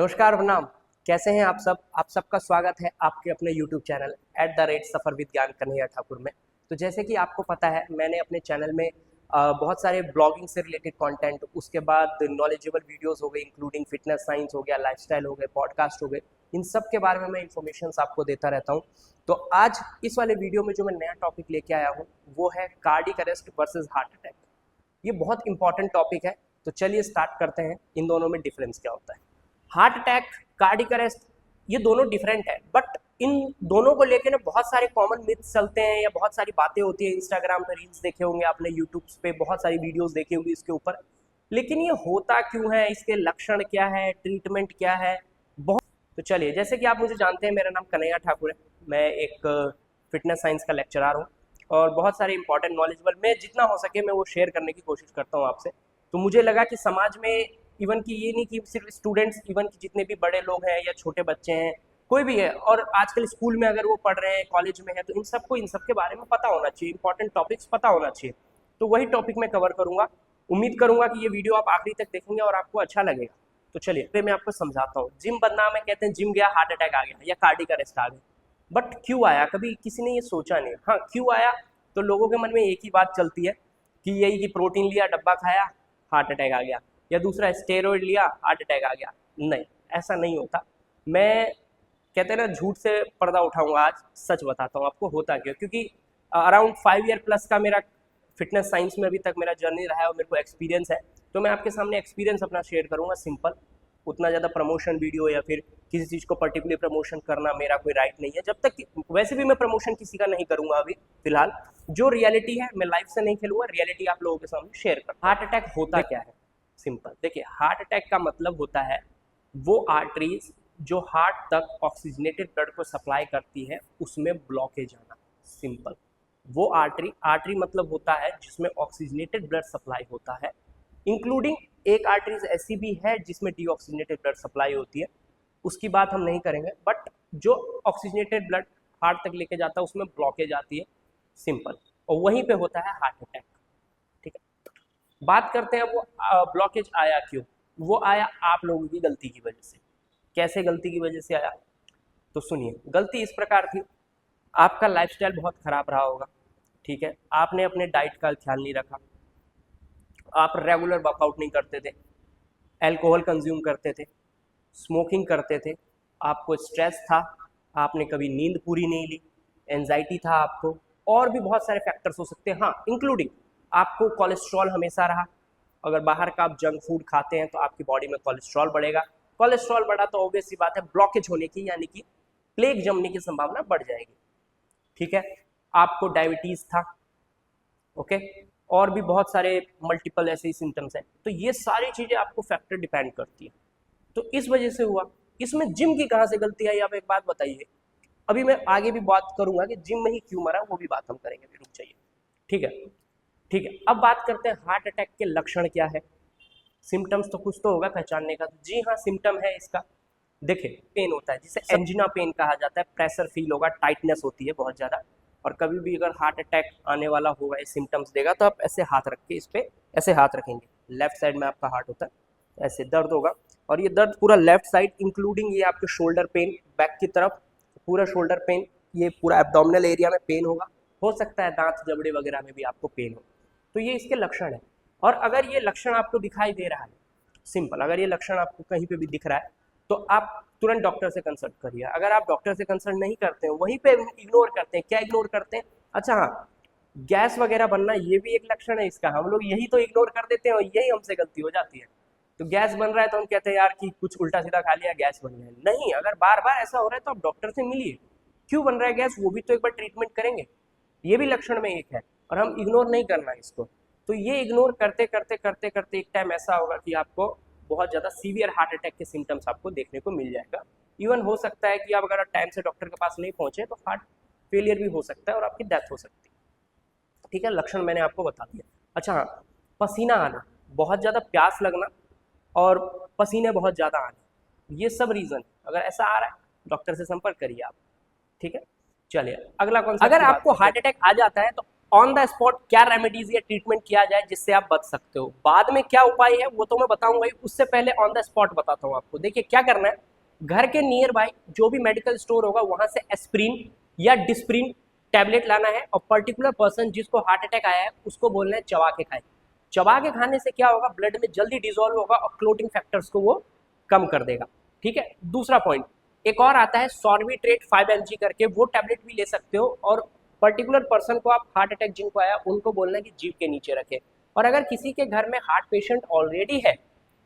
नमस्कार प्रणाम। कैसे हैं आप सब? आप सबका स्वागत है आपके अपने YouTube चैनल @सफर विद ज्ञान कन्हैया ठाकुर में। तो जैसे कि आपको पता है, मैंने अपने चैनल में बहुत सारे ब्लॉगिंग से रिलेटेड कंटेंट, उसके बाद नॉलेजेबल वीडियोस हो गए, इंक्लूडिंग फिटनेस साइंस हो गया, लाइफस्टाइल हो गए, पॉडकास्ट हो गए, इन सब के बारे में मैं इन्फॉर्मेशन आपको देता रहता हूँ। तो आज इस वाले वीडियो में जो मैं नया टॉपिक लेके आया हूँ वो है cardiac arrest versus heart attack. ये बहुत इंपॉर्टेंट टॉपिक है। तो चलिए स्टार्ट करते हैं, इन दोनों में डिफरेंस क्या होता है। हार्ट अटैक, कार्डियक अरेस्ट, ये दोनों डिफरेंट है, बट इन दोनों को लेकर ना बहुत सारे कॉमन मिथ्स चलते हैं या बहुत सारी बातें होती है। इंस्टाग्राम पे रील्स देखे होंगे आपने, यूट्यूब पे बहुत सारी वीडियोस देखी होंगी इसके ऊपर। लेकिन ये होता क्यों है, इसके लक्षण क्या है, ट्रीटमेंट क्या है, बहुत। तो चलिए, जैसे कि आप मुझे जानते हैं, मेरा नाम कन्हैया ठाकुर है। मैं एक फिटनेस साइंस का लेक्चरर हूँ और बहुत सारे इंपॉर्टेंट नॉलेजेबल मैं जितना हो सके मैं वो शेयर करने की कोशिश करता हूँ आपसे। तो मुझे लगा कि समाज में इवन कि ये नहीं कि सिर्फ स्टूडेंट्स, इवन कि जितने भी बड़े लोग हैं या छोटे बच्चे हैं, कोई भी है, और आजकल स्कूल में अगर वो पढ़ रहे हैं, कॉलेज में है, तो इन सबको इन सब के बारे में पता होना चाहिए, इंपॉर्टेंट टॉपिक्स पता होना चाहिए। तो वही टॉपिक मैं कवर करूंगा। उम्मीद करूंगा कि ये वीडियो आप आखिरी तक देखेंगे और आपको अच्छा लगेगा। तो चलिए फिर मैं आपको समझाता हूँ। जिम बदनाम है, कहते हैं जिम गया हार्ट अटैक आ गया या कार्डियक अरेस्ट आ गया, बट क्यों आया कभी किसी ने ये सोचा नहीं। हाँ, क्यों आया? तो लोगों के मन में एक ही बात चलती है कि यही कि प्रोटीन लिया, डब्बा खाया, हार्ट अटैक आ गया, या दूसरा स्टेरॉइड लिया, हार्ट अटैक आ गया। नहीं, ऐसा नहीं होता। मैं, कहते हैं ना, झूठ से पर्दा उठाऊंगा, आज सच बताता हूँ आपको होता क्यों। क्योंकि अराउंड 5 ईयर प्लस का मेरा फिटनेस साइंस में अभी तक मेरा जर्नी रहा है और मेरे को एक्सपीरियंस है। तो मैं आपके सामने एक्सपीरियंस अपना शेयर करूंगा, सिंपल। उतना ज़्यादा प्रमोशन वीडियो या फिर किसी चीज़ को पर्टिकुलर प्रमोशन करना मेरा कोई राइट नहीं है। जब तक, वैसे भी मैं प्रमोशन किसी का नहीं करूंगा अभी फिलहाल। जो रियलिटी है मैं लाइफ से नहीं खेलूंगा, रियलिटी आप लोगों के सामने शेयर कर। हार्ट अटैक होता क्या है? सिंपल देखिए, हार्ट अटैक का मतलब होता है वो आर्टरीज जो हार्ट तक ऑक्सीजनेटेड ब्लड को सप्लाई करती है उसमें ब्लॉकेज आना। सिंपल। वो आर्टरी, आर्टरी मतलब होता है जिसमें ऑक्सीजनेटेड ब्लड सप्लाई होता है, इंक्लूडिंग एक आर्टरीज ऐसी भी है जिसमें डीऑक्सीजनेटेड ब्लड सप्लाई होती है, उसकी बात हम नहीं करेंगे। बट जो ऑक्सीजनेटेड ब्लड हार्ट तक लेके जाता है उसमें ब्लॉकेज आती है, सिंपल। और वहीं पे होता है हार्ट अटैक। ठीक है, बात करते हैं वो ब्लॉकेज आया क्यों। वो आया आप लोगों की गलती की वजह से। कैसे गलती की वजह से आया? तो सुनिए, गलती इस प्रकार थी। आपका लाइफस्टाइल बहुत खराब रहा होगा, ठीक है, आपने अपने डाइट का ख्याल नहीं रखा, आप रेगुलर वर्कआउट नहीं करते थे, अल्कोहल कंज्यूम करते थे, स्मोकिंग करते थे, आपको स्ट्रेस था, आपने कभी नींद पूरी नहीं ली, एंजाइटी था आपको, और भी बहुत सारे फैक्टर्स हो सकते हैं। हाँ, इंक्लूडिंग आपको कोलेस्ट्रॉल हमेशा रहा। अगर बाहर का आप जंक फूड खाते हैं तो आपकी बॉडी में कोलेस्ट्रॉल बढ़ेगा। कोलेस्ट्रॉल बढ़ा तो ऑब्वियस सी बात है ब्लॉकेज होने की, यानी कि प्लेग जमने की संभावना बढ़ जाएगी। ठीक है, आपको डायबिटीज था, ओके, और भी बहुत सारे मल्टीपल ऐसे ही सिम्टम्स हैं। तो ये सारी चीजें आपको फैक्टर डिपेंड करती है। तो इस वजह से हुआ। इसमें जिम की कहाँ से गलती आई, आप एक बात बताइए। अभी मैं आगे भी बात करूंगा कि जिम में ही क्यों मरा, वो भी बात हम करेंगे, रुक जाइए। ठीक है, ठीक है। अब बात करते हैं हार्ट अटैक के लक्षण क्या है। सिम्टम्स तो कुछ तो होगा पहचानने का। जी हाँ, सिम्टम है इसका। देखिए, पेन होता है जिसे एंजिना पेन कहा जाता है, प्रेशर फील होगा, टाइटनेस होती है बहुत ज़्यादा। और कभी भी अगर हार्ट अटैक आने वाला होगा, ये सिम्टम्स देगा, तो आप ऐसे हाथ रख के इस पर ऐसे हाथ रखेंगे, लेफ्ट साइड में आपका हार्ट होता है, ऐसे दर्द होगा। और ये दर्द पूरा लेफ्ट साइड, इंक्लूडिंग ये आपके शोल्डर पेन, बैक की तरफ पूरा शोल्डर पेन, ये पूरा एब्डोमिनल एरिया में पेन होगा। हो सकता है दांत जबड़े वगैरह में भी आपको पेन हो। तो ये इसके लक्षण है। और अगर ये लक्षण आपको दिखाई दे रहा है, सिंपल, अगर ये लक्षण आपको कहीं पे भी दिख रहा है तो आप तुरंत डॉक्टर से कंसल्ट करिए। अगर आप डॉक्टर से कंसल्ट नहीं करते हैं, वहीं पे इग्नोर करते हैं, क्या इग्नोर करते हैं? अच्छा हाँ, गैस वगैरह बनना ये भी एक लक्षण है इसका। हम लोग यही तो इग्नोर कर देते हैं और यही हमसे गलती हो जाती है। तो गैस बन रहा है तो हम कहते हैं यार कि कुछ उल्टा सीधा खा लिया, गैस बन गया। नहीं, अगर बार बार ऐसा हो रहा है तो आप डॉक्टर से मिलिए। क्यों बन रहा है गैस, वो भी तो एक बार ट्रीटमेंट करेंगे। ये भी लक्षण में एक है और हम इग्नोर नहीं करना इसको। तो ये इग्नोर करते करते करते करते एक टाइम ऐसा होगा कि आपको बहुत ज़्यादा सीवियर हार्ट अटैक के सिम्टम्स आपको देखने को मिल जाएगा। इवन हो सकता है कि आप अगर टाइम से डॉक्टर के पास नहीं पहुंचे तो हार्ट फेलियर भी हो सकता है और आपकी डेथ हो सकती है। ठीक है, लक्षण मैंने आपको बता दिया। अच्छा हाँ, पसीना आना, बहुत ज़्यादा प्यास लगना और पसीने बहुत ज़्यादा आने, ये सब रीज़न, अगर ऐसा आ रहा है डॉक्टर से संपर्क करिए आप। ठीक है, चलिए अगला कौन सा। अगर आपको हार्ट अटैक आ जाता है तो ऑन द स्पॉट क्या रेमेडीज या ट्रीटमेंट किया जाए जिससे आप बच सकते हो। बाद में क्या उपाय है वो तो मैं बताऊंगा ही, उससे पहले ऑन द स्पॉट बताता हूँ आपको। देखिए क्या करना है, घर के नियर बाय जो भी मेडिकल स्टोर होगा वहां से एस्प्रिन या डिस्प्रिन टैबलेट लाना है, और पर्टिकुलर पर्सन जिसको हार्ट अटैक आया है उसको बोलना है चबा के खाए। चबा के खाने से क्या होगा, ब्लड में जल्दी डिजोल्व होगा और क्लोटिंग फैक्टर्स को वो कम कर देगा। ठीक है, दूसरा पॉइंट एक और आता है सॉर्बिट्रेट 5 mg करके, वो टैबलेट भी ले सकते हो, और पर्टिकुलर पर्सन को आप हार्ट अटैक जिनको आया उनको बोलना है कि जीभ के नीचे रखे। और अगर किसी के घर में हार्ट पेशेंट ऑलरेडी है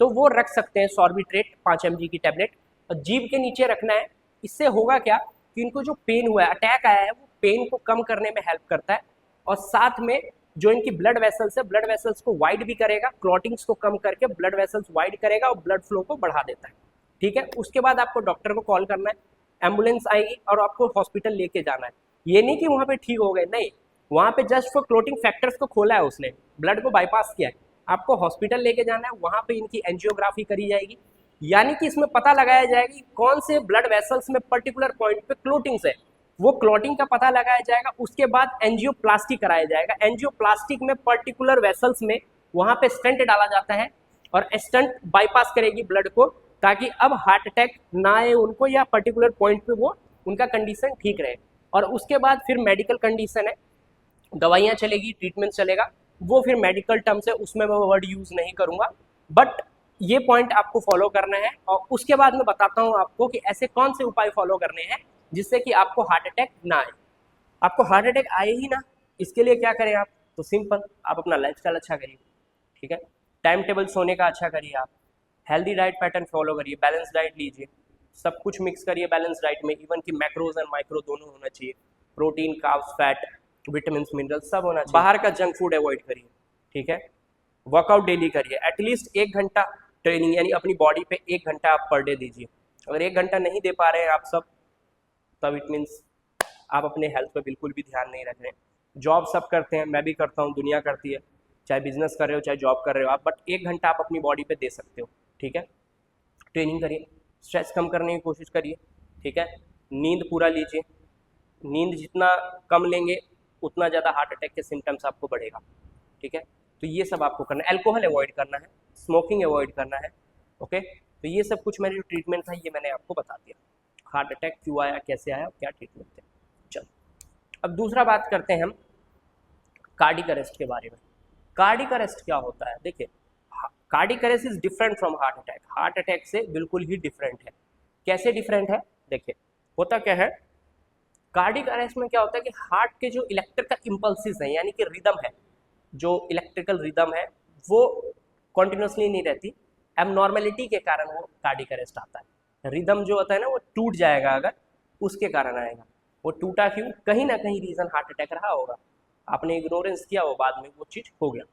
तो वो रख सकते हैं सॉर्बिट्रेट 5 mg की टैबलेट, और जीभ के नीचे रखना है। इससे होगा क्या कि इनको जो पेन हुआ है, अटैक आया है, वो पेन को कम करने में हेल्प करता है, और साथ में जो इनकी ब्लड वेसल्स है, ब्लड वेसल्स को वाइड भी करेगा, क्लॉटिंग्स को कम करके ब्लड वेसल्स वाइड करेगा और ब्लड फ्लो को बढ़ा देता है। ठीक है, उसके बाद आपको डॉक्टर को कॉल करना है, एम्बुलेंस आएगी और आपको हॉस्पिटल लेके जाना है। ये नहीं कि वहां पे ठीक हो गए, नहीं, वहां पे जस्ट फॉर क्लोटिंग फैक्टर्स को खोला है उसने, ब्लड को बाईपास किया है, आपको हॉस्पिटल लेके जाना है, वहां पे इनकी एंजियोग्राफी करी जाएगी, यानी कि इसमें पता लगाया जाएगा कि कौन से ब्लड वेसल्स में पर्टिकुलर पॉइंट पे क्लोटिंग्स है, वो क्लॉटिंग का पता लगाया जाएगा। उसके बाद एंजियोप्लास्टी कराया जाएगा। एंजियोप्लास्टिक में पर्टिकुलर वेसल्स में वहां पे स्टंट डाला जाता है, और स्टंट बाईपास करेगी ब्लड को, ताकि अब हार्ट अटैक ना आए उनको, या पर्टिकुलर पॉइंट पे वो उनका कंडीशन ठीक रहे। और उसके बाद फिर मेडिकल कंडीशन है, दवाइयाँ चलेगी, ट्रीटमेंट चलेगा, वो फिर मेडिकल टर्म्स है, उसमें मैं वर्ड यूज नहीं करूंगा, बट ये पॉइंट आपको फॉलो करना है। और उसके बाद मैं बताता हूँ आपको कि ऐसे कौन से उपाय फॉलो करने हैं जिससे कि आपको हार्ट अटैक ना आए। आपको हार्ट अटैक आए ही ना, इसके लिए क्या करें आप, तो सिंपल, आप अपना लाइफस्टाइल अच्छा करिए। ठीक है, टाइम टेबल सोने का अच्छा करिए, आप हेल्दी डाइट पैटर्न फॉलो करिए, बैलेंस डाइट लीजिए, सब कुछ मिक्स करिए बैलेंस डाइट में, इवन कि मैक्रोज एंड माइक्रो दोनों होना चाहिए, protein, carbs, fat, vitamin, mineral सब होना चाहिए। बाहर का जंक फूड अवॉइड करिए। ठीक है, वर्कआउट डेली करिए, एटलीस्ट 1 घंटा ट्रेनिंग, यानी अपनी बॉडी पे 1 घंटा आप पर डे दीजिए। अगर 1 घंटा नहीं दे पा रहे हैं आप सब, तब इट मीन्स आप अपने हेल्थ पे बिल्कुल भी ध्यान नहीं रख रहे हैं। जॉब सब करते हैं, मैं भी करता हूँ, दुनिया करती है, चाहे बिजनेस कर रहे हो चाहे जॉब कर रहे हो आप, बट 1 घंटा आप अपनी बॉडी पे दे सकते हो। ठीक है, ट्रेनिंग करिए, स्ट्रेस कम करने की कोशिश करिए। ठीक है, नींद पूरा लीजिए, नींद जितना कम लेंगे उतना ज़्यादा हार्ट अटैक के सिम्टम्स आपको बढ़ेगा। ठीक है, तो ये सब आपको करना है, एल्कोहल अवॉइड करना है, स्मोकिंग अवॉइड करना है। ओके, तो ये सब कुछ मेरे जो ट्रीटमेंट था ये मैंने आपको बता दिया, हार्ट अटैक क्यों आया, कैसे आया, क्या ट्रीटमेंट थे। चलो, अब दूसरा बात करते हैं हम कार्डिक अरेस्ट के बारे में। कार्डिक अरेस्ट क्या होता है, देखिए cardiac arrest is different from heart attack, heart attack से बिल्कुल ही डिफरेंट है। कैसे डिफरेंट है, देखिए होता क्या है, कार्डिक अरेस्ट में क्या होता है कि हार्ट के जो इलेक्ट्रिकल इम्पल्सिस हैं, यानी कि रिदम है, जो इलेक्ट्रिकल रिदम है वो कॉन्टिन्यूसली नहीं रहती, एबनॉर्मेलिटी के कारण वो कार्डिक अरेस्ट आता है। रिदम जो होता है ना वो टूट जाएगा, अगर उसके कारण आएगा। वो टूटा क्यों, कहीं ना कहीं रीज़न हार्ट अटैक रहा होगा, आपने इग्नोरेंस किया, वो बाद में वो चीज़ हो गया।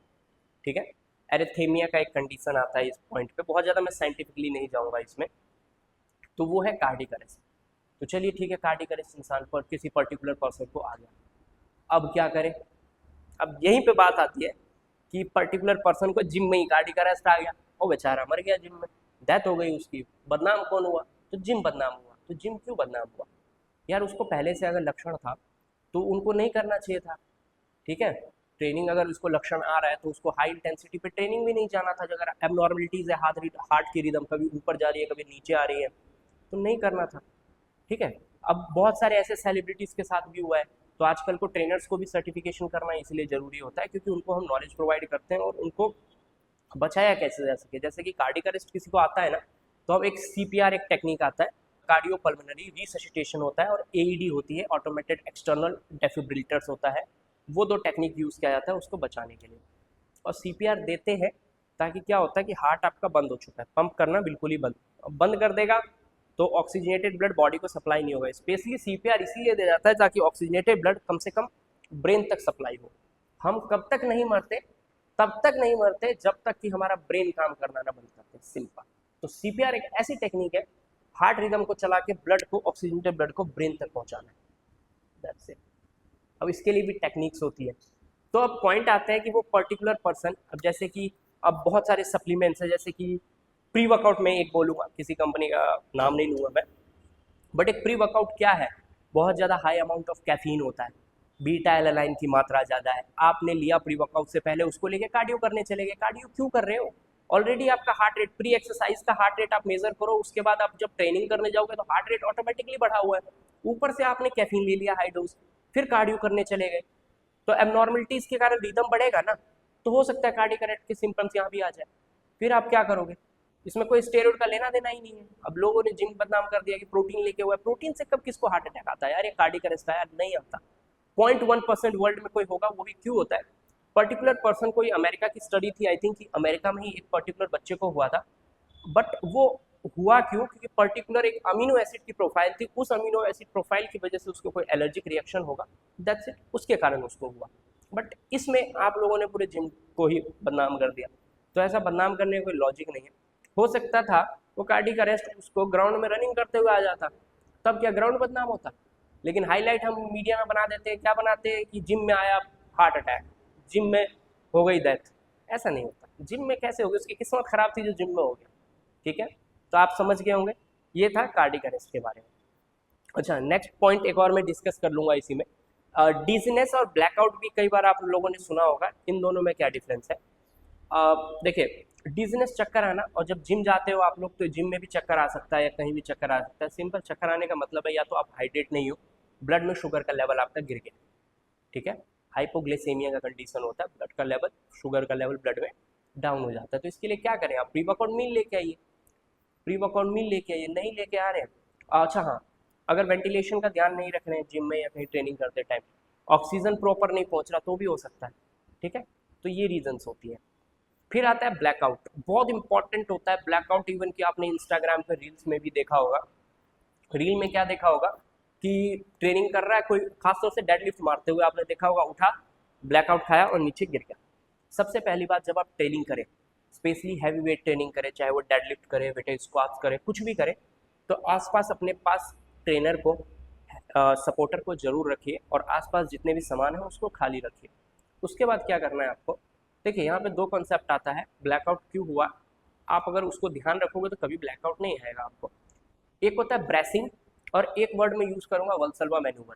ठीक है, एरिथेमिया का एक कंडीशन आता है इस पॉइंट पे, बहुत ज़्यादा मैं साइंटिफिकली नहीं जाऊँगा इसमें, तो वो है कार्डिक अरेस्ट। तो चलिए ठीक है, कार्डिक अरेस्ट इंसान पर किसी पर्टिकुलर पर्सन को आ गया, अब क्या करें। अब यहीं पे बात आती है कि पर्टिकुलर पर्सन को जिम में ही कार्डिक अरेस्ट आ गया, वो बेचारा मर गया, जिम में डेथ हो गई उसकी, बदनाम कौन हुआ, तो जिम बदनाम हुआ। तो जिम क्यों बदनाम हुआ, यार उसको पहले से अगर लक्षण था तो उनको नहीं करना चाहिए था। ठीक है, ट्रेनिंग अगर उसको लक्षण आ रहा है तो उसको हाई इंटेंसिटी पे ट्रेनिंग भी नहीं जाना था। अगर एबनॉर्मलिटीज है, हार्ट की रिदम कभी ऊपर जा रही है कभी नीचे आ रही है, तो नहीं करना था। ठीक है, अब बहुत सारे ऐसे सेलिब्रिटीज़ के साथ भी हुआ है, तो आजकल को ट्रेनर्स को भी सर्टिफिकेशन करना इसलिए ज़रूरी होता है क्योंकि उनको हम नॉलेज प्रोवाइड करते हैं और उनको बचाया कैसे जा सके। जैसे कि कार्डिक अरेस्ट किसी को आता है ना, तो अब एक CPR एक टेक्निक आता है, कार्डियो पल्मोनरी रिससिटेशन होता है, और AED होती है, ऑटोमेटेड एक्सटर्नल डेफिब्रिलेटर्स होता है। वो 2 टेक्निक यूज़ किया जाता है उसको बचाने के लिए। और CPR देते हैं ताकि क्या होता है कि हार्ट आपका बंद हो चुका है, पंप करना बिल्कुल ही बंद कर देगा, तो ऑक्सीजनेटेड ब्लड बॉडी को सप्लाई नहीं होगा। स्पेशली CPR इसीलिए दिया जाता है ताकि ऑक्सीजनेटेड ब्लड कम से कम ब्रेन तक सप्लाई हो। हम कब तक नहीं मरते, तब तक नहीं मरते जब तक कि हमारा ब्रेन काम करना ना बंद करते, सिंपल। तो CPR एक ऐसी टेक्निक है, हार्ट रिदम को चला के ब्लड को, ऑक्सीजनेटेड ब्लड को ब्रेन तक पहुंचाना है, दैट्स इट। अब इसके लिए भी टेक्निक्स होती है। तो अब पॉइंट आता है कि वो पर्टिकुलर पर्सन, अब जैसे कि अब बहुत सारे सप्लीमेंट्स हैं, जैसे कि प्री वर्कआउट में एक बोलूँगा, किसी कंपनी का नाम नहीं लूँगा मैं, बट एक प्री वर्कआउट क्या है, बहुत ज़्यादा हाई अमाउंट ऑफ कैफीन होता है, बीटा एलानाइन की मात्रा ज़्यादा है, आपने लिया प्री वर्कआउट से पहले, उसको लेके कार्डियो करने चले गए। कार्डियो क्यों कर रहे हो? ऑलरेडी आपका हार्ट रेट, प्री एक्सरसाइज का हार्ट रेट आप मेजर करो, उसके बाद आप जब ट्रेनिंग करने जाओगे तो हार्ट रेट ऑटोमेटिकली बढ़ा हुआ है, ऊपर से आपने कैफीन ले लिया हाई डोज, फिर कार्डियो करने चले गए, तो एबनॉर्मलिटीज के कारण रिदम बढ़ेगा ना, तो हो सकता है कार्डियक अरेस्ट के सिम्टम्स यहाँ भी आ जाए। फिर आप क्या करोगे? इसमें कोई स्टेरॉइड का लेना देना ही नहीं है। अब लोगों ने जिम बदनाम कर दिया कि प्रोटीन लेके हुआ है, प्रोटीन से कब किसको हार्ट अटैक आता है यार? ये कार्डियक अरेस्ट आया नहीं आता। 0.1% वर्ल्ड में कोई होगा, वो भी क्यों होता है? पर्टिकुलर पर्सन, कोई अमेरिका की स्टडी थी आई थिंक, अमेरिका में ही एक पर्टिकुलर बच्चे को हुआ था, बट वो हुआ क्यों? क्योंकि पर्टिकुलर एक अमीनो एसिड की प्रोफाइल थी, उस अमीनो एसिड प्रोफाइल की वजह से उसको कोई एलर्जिक रिएक्शन होगा, दैट्स इट, उसके कारण उसको हुआ। बट इसमें आप लोगों ने पूरे जिम को ही बदनाम कर दिया, तो ऐसा बदनाम करने का कोई लॉजिक नहीं है। हो सकता था वो कार्डियक अरेस्ट उसको ग्राउंड में रनिंग करते हुए आ जाता, तब क्या ग्राउंड बदनाम होता? लेकिन हाईलाइट हम मीडिया में बना देते हैं, क्या बनाते हैं कि जिम में आया हार्ट अटैक, जिम में हो गई डेथ। ऐसा नहीं होता। जिम में कैसे हो गई? उसकी किस्मत खराब थी जो जिम में हो गया। ठीक है, तो आप समझ गए होंगे, ये था कार्डियक अरेस्ट के बारे में। अच्छा, नेक्स्ट पॉइंट एक और मैं डिस्कस कर लूँगा इसी में। डिजीनेस और ब्लैकआउट भी कई बार आप लोगों ने सुना होगा, इन दोनों में क्या डिफरेंस है? देखिए, डिजीनेस चक्कर आना, और जब जिम जाते हो आप लोग तो जिम में भी चक्कर आ सकता है या कहीं भी चक्कर आ सकता है। सिंपल चक्कर आने का मतलब है या तो आप हाइड्रेट नहीं हो, ब्लड में शुगर का लेवल आपका गिर गया, ठीक है, हाइपोग्लाइसेमिया का कंडीशन होता है, ब्लड का लेवल, शुगर का लेवल ब्लड में डाउन हो जाता है। तो इसके लिए क्या करें? आप प्री वर्कआउट मील लेके आइए, प्री वर्कआउट मील लेके आइए, नहीं लेके आ रहे हैं, अच्छा हाँ, अगर वेंटिलेशन का ध्यान नहीं रख रहे हैं जिम में या कहीं ट्रेनिंग करते टाइम, ऑक्सीजन प्रॉपर नहीं पहुंच रहा तो भी हो सकता है, ठीक है, तो ये रीजंस होती है। फिर आता है ब्लैकआउट, बहुत इंपॉर्टेंट होता है ब्लैकआउट, इवन कि आपने इंस्टाग्राम पे रील्स में भी देखा होगा। रील में क्या देखा होगा कि ट्रेनिंग कर रहा है कोई, खासतौर से डेडलिफ्ट मारते हुए आपने देखा होगा, उठा, ब्लैकआउट खाया और नीचे गिर गया। सबसे पहली बात, जब आप ट्रेनिंग करें, स्पेशली हैवी वेट ट्रेनिंग करें, चाहे वो डेडलिफ्ट करे, वेट स्क्वाट्स करे, कुछ भी करे, तो आसपास अपने पास ट्रेनर को, सपोर्टर को जरूर रखिए, और आसपास जितने भी सामान है उसको खाली रखिए। उसके बाद क्या करना है आपको? देखिए, यहाँ पे दो कॉन्सेप्ट आता है, ब्लैकआउट क्यों हुआ, आप अगर उसको ध्यान रखोगे तो कभी ब्लैकआउट नहीं आएगा आपको। एक होता है ब्रेसिंग, और एक वर्ड में यूज करूंगा, वल्सल्वा मैन्यूवर,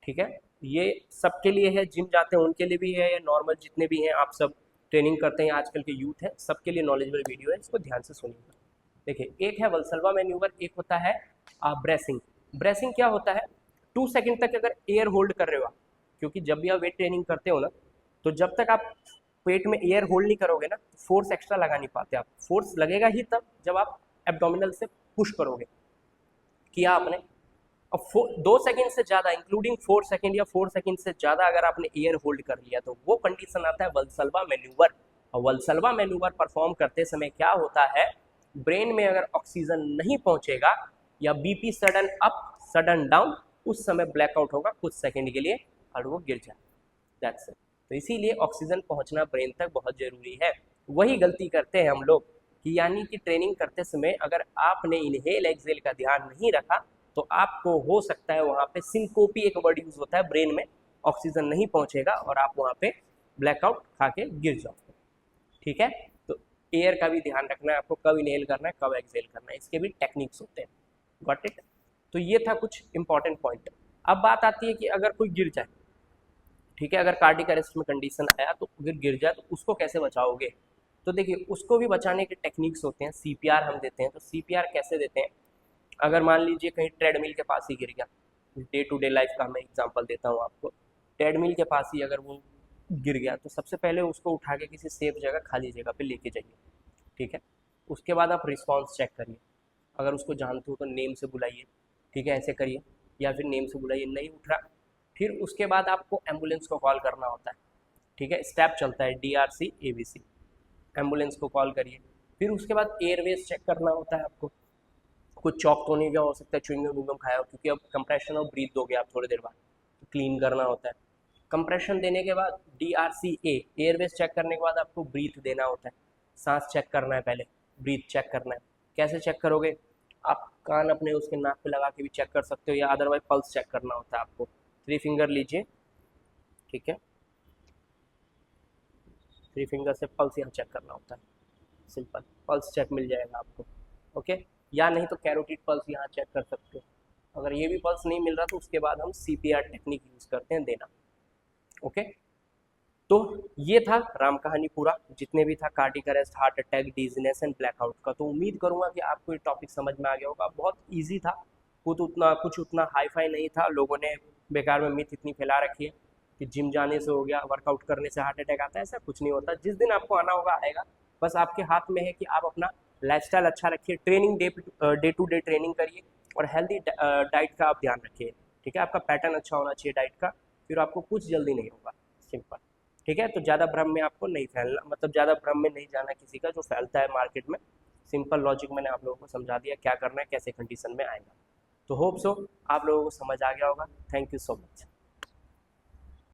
ठीक है, ये सबके लिए है, जिम जाते हैं उनके लिए भी है, या नॉर्मल जितने भी हैं आप सब ट्रेनिंग करते हैं आजकल के यूथ है, सबके लिए नॉलेजेबल वीडियो है, इसको ध्यान से सुनिएगा। देखिए, एक है वल्सल्वा मैन्यूवर, एक होता है ब्रेसिंग। ब्रेसिंग क्या होता है? 2 सेकंड तक अगर एयर होल्ड कर रहे हो आप, क्योंकि जब भी आप वेट ट्रेनिंग करते हो ना, तो जब तक आप पेट में एयर होल्ड नहीं करोगे ना, फोर्स एक्स्ट्रा लगा नहीं पाते आप। फोर्स लगेगा ही तब जब आप एब्डोमिनल से पुश करोगे, किया आपने, अब 2 सेकंड से ज़्यादा, इंक्लूडिंग 4 सेकंड या 4 सेकंड से ज़्यादा अगर आपने एयर होल्ड कर लिया, तो वो कंडीशन आता है वल्सल्वा मैन्यूवर। और वल्सल्वा मैन्यूवर परफॉर्म करते समय क्या होता है, ब्रेन में अगर ऑक्सीजन नहीं पहुंचेगा या BP sudden up sudden down, उस समय ब्लैकआउट होगा कुछ सेकंड के लिए और वो गिर जाए, दैट्स इट। तो इसीलिए ऑक्सीजन पहुंचना ब्रेन तक बहुत जरूरी है। वही गलती करते हैं हम लोग कि यानी कि ट्रेनिंग करते समय अगर आपने इनहेल एक्सेल का ध्यान नहीं रखा, तो आपको हो सकता है वहाँ पे सिंकोपी, एक वर्ड यूज होता है, ब्रेन में ऑक्सीजन नहीं पहुंचेगा और आप वहाँ पे ब्लैकआउट खा के गिर जाओगे, ठीक है। तो एयर का भी ध्यान रखना है आपको, कब इनहेल करना है, कब एक्सेल करना है, इसके भी टेक्निक्स होते हैं, गॉट इट। तो ये था कुछ इंपॉर्टेंट पॉइंट। अब बात आती है कि अगर कोई गिर जाए, ठीक है, अगर कार्डियक अरेस्ट में कंडीशन आया तो अगर गिर जाए तो उसको कैसे बचाओगे? तो देखिए, उसको भी बचाने के टेक्निक्स होते हैं, सीपीआर हम देते हैं। तो सीपीआर कैसे देते हैं? अगर मान लीजिए कहीं ट्रेडमिल के पास ही गिर गया, डे टू डे लाइफ का मैं एग्जांपल देता हूँ आपको, ट्रेडमिल के पास ही अगर वो गिर गया, तो सबसे पहले उसको उठा के किसी सेफ जगह, खाली जगह पे लेके जाइए, ठीक है। उसके बाद आप रिस्पॉन्स चेक करिए, अगर उसको जानते हो तो नेम से बुलाइए, ठीक है, ऐसे करिए, या फिर नेम से बुलाइए, नहीं उठ रहा, फिर उसके बाद आपको एम्बुलेंस को कॉल करना होता है, ठीक है, स्टेप चलता है DRC ABC, एम्बुलेंस को कॉल करिए। फिर उसके बाद एयरवेज चेक करना होता है आपको, कुछ चौक तो नहीं गया, हो सकता है च्युइंगम खाया हो, क्योंकि अब कंप्रेशन और ब्रीथ दोगे आप थोड़ी देर बाद, तो क्लीन करना होता है। कंप्रेशन देने के बाद DRCA, एयरवेज चेक करने के बाद आपको ब्रीथ देना होता है, सांस चेक करना है, पहले ब्रीथ चेक करना है। कैसे चेक करोगे? आप कान अपने उसके नाक पे लगा के भी चेक कर सकते हो, या अदरवाइज पल्स चेक करना होता है आपको। 3 फिंगर लीजिए, ठीक है, 3 फिंगर से पल्स यहाँ चेक करना होता है, सिंपल पल्स चेक मिल जाएगा आपको, ओके। या नहीं तो कैरोटिड पल्स यहाँ चेक कर सकते हो। अगर ये भी पल्स नहीं मिल रहा तो उसके बाद हम CPR टेक्निक यूज़ करते हैं देना, ओके, तो ये था राम कहानी पूरा, जितने भी था cardiac arrest, heart attack, dizziness and blackout का। तो उम्मीद करूंगा कि आपको ये टॉपिक समझ में आ गया होगा। बहुत इजी था, कुछ उतना हाई फाई नहीं था। लोगों ने बेकार में मिथ इतनी फैला रखी है कि जिम जाने से हो गया, वर्कआउट करने से हार्ट अटैक आता है, ऐसा कुछ नहीं होता। जिस दिन आपको आना होगा आएगा, बस आपके हाथ में है कि आप अपना लाइफस्टाइल अच्छा रखिए, training day to day training करिए, और हेल्दी डाइट का आप ध्यान रखिए। ठीक है, आपका पैटर्न अच्छा होना चाहिए डाइट का, फिर आपको कुछ जल्दी नहीं होगा। सिंपल। ठीक है, तो ज़्यादा भ्रम में आपको नहीं फैलना, मतलब ज़्यादा भ्रम में नहीं जाना किसी का, जो फैलता है मार्केट में। सिंपल लॉजिक मैंने आप लोगों को समझा दिया, क्या करना है, कैसे कंडीशन में आएगा। तो होप सो आप लोगों को समझ आ गया होगा। Thank you so much.